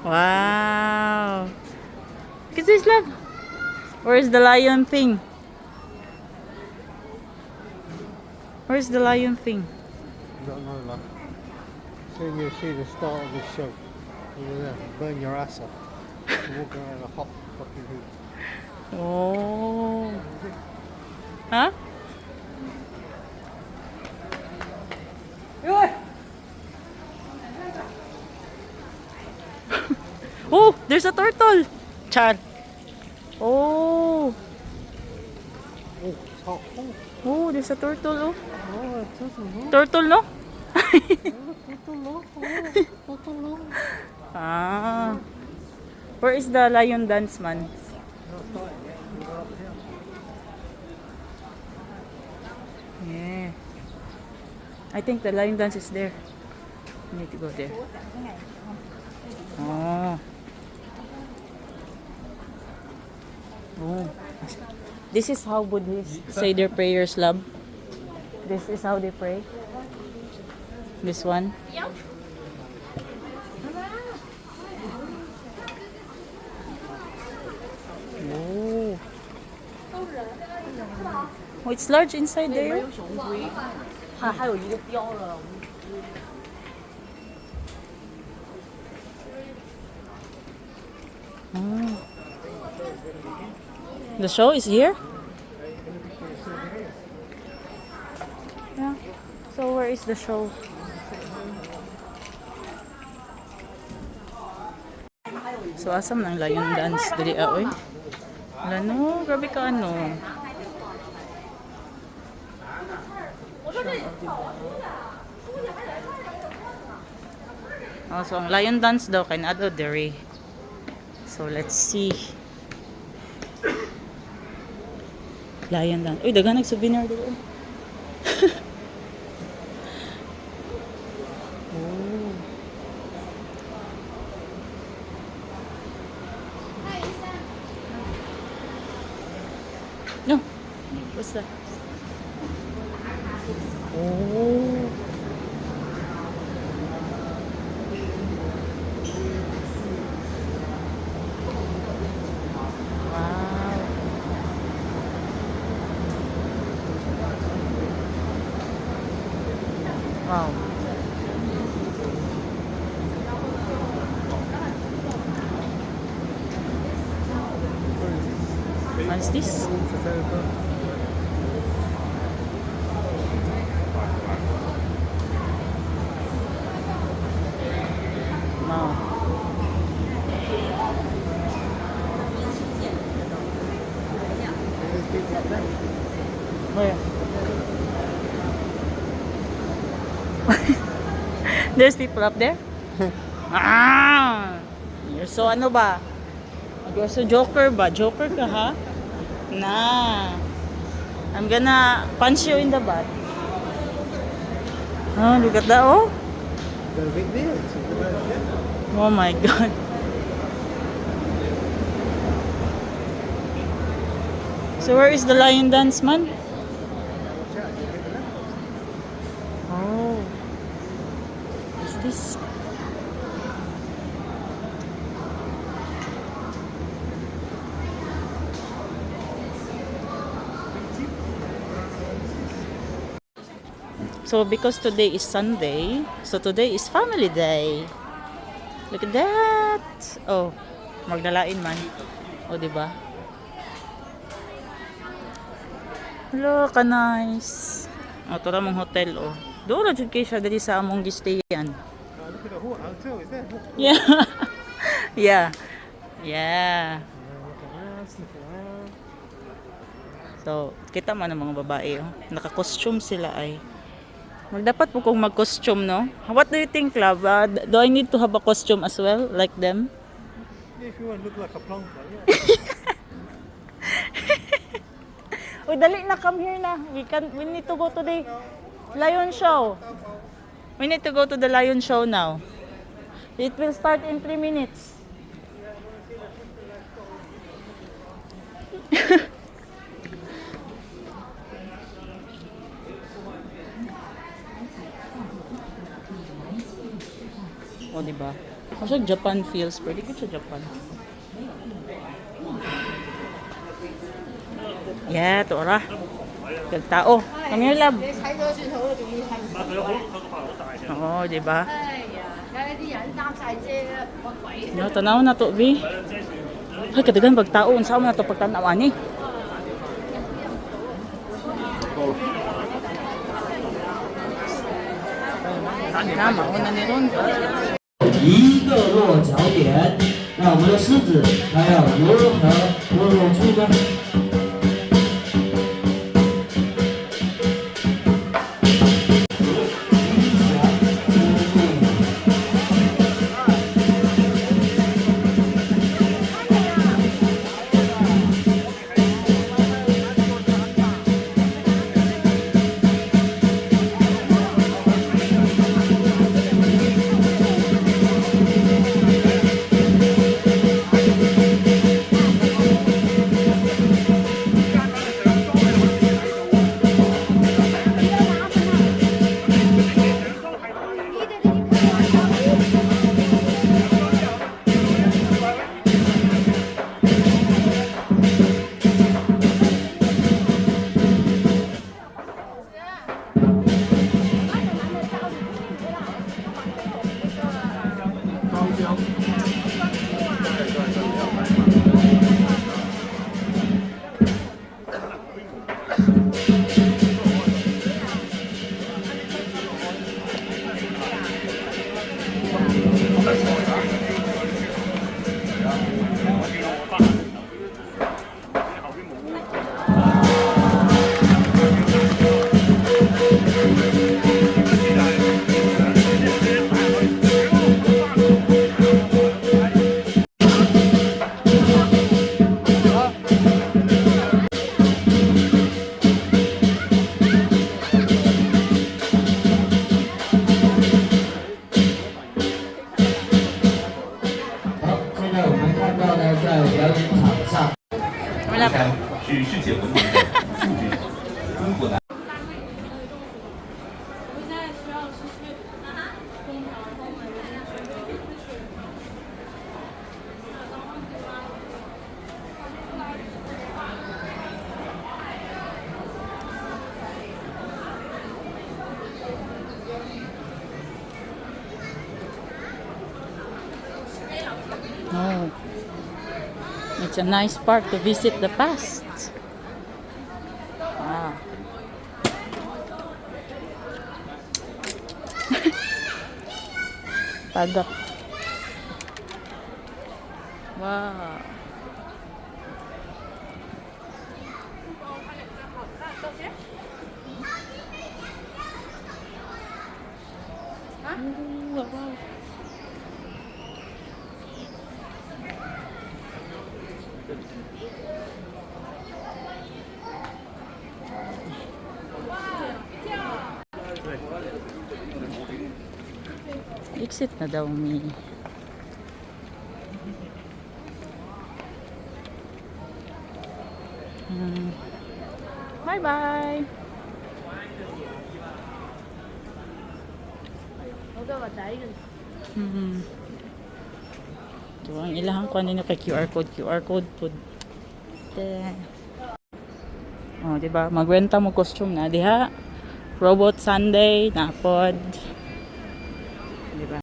Wow. Kiss this love. Where's the lion thing? Where's the lion thing? Don't know, love. Soon you'll see the start of this show. Over there, burn your ass off. You're walking around a hot fucking heat. Oh. Huh? Oh, there's a turtle. Char. Oh. Oh, it's hot. Oh, Oh, there's a turtle. Oh. oh, it doesn't look. Turtle, no? Oh, look. Ah. Where is the lion dance man? Yeah. I think the lion dance is there. We need to go there. Oh. Oh. This is how Buddhists say their prayers, love. This is how they pray. This one. Oh. Oh, it's large inside there. Oh. The show is here? Yeah. So where is the show? So asam ng lion dance dili oy. Wala no, grabe ka ano. Oh, so ang lion dance daw kay Nado Dere. So let's see. Lion dance. Uy, dagan nag-souvenir dito. Oh. No. What's that? Oh. Wow. Wow. What is this? Wow. Where? There's people up there? Ah! You're so ano ba? You're so joker ba? Joker ka ha? Nah. I'm gonna punch you in the butt. Oh, look at that. Oh. Got a big beard. Oh my god. So where is the lion dance man? Oh. What's this? So because today is Sunday, so today is family day. Look at that. Oh, magdalain man. Oh, di ba? Hello, ka nice. Oh, ito mong hotel oh. Doon ra jud kay siya dali sa among gistayan. Look at the hotel, is there? Yeah. Yeah. Yeah. Sniff around. So, kita man ang mga babae oh. Naka-costume sila ay. Magdapat po kung mag-costume, no? What do you think, love? Do I need to have a costume as well, like them? Yeah, if you want to look like a plonker, yeah. Uy, dali na, come here na. We need to go to the lion show. We need to go to the lion show now. It will start in 3 minutes. O, diba? Masag Japan feels. Pwede ko sa Japan. Yeah, ito ora. Gagtao. Come here, love. 你睇咗算好啦，仲要睇唔到嘅。 Oo, di ba? 哎呀，睇下啲人擔晒遮啦，乜鬼？ No, tanaw na to, Bi. Ay, kadagan pagtao. Unsa mo na to pagtanawan ni? Na, mauna ni Ron. 一个落脚点，那我们的狮子它要如何落出呢？好，现在我们看到呢，在表演场上。 Wala pa. 是世界文明的数据。中国男。 Oh. It's a nice park to visit the past. Ah. Pada. Wow. Wow. Exit na daw, Mi. Bye-bye! Ito ang ilahang ko nino kay QR code. QR code po. Oh, diba? Magrenta mo costume na diha. Robot Sunday na pod.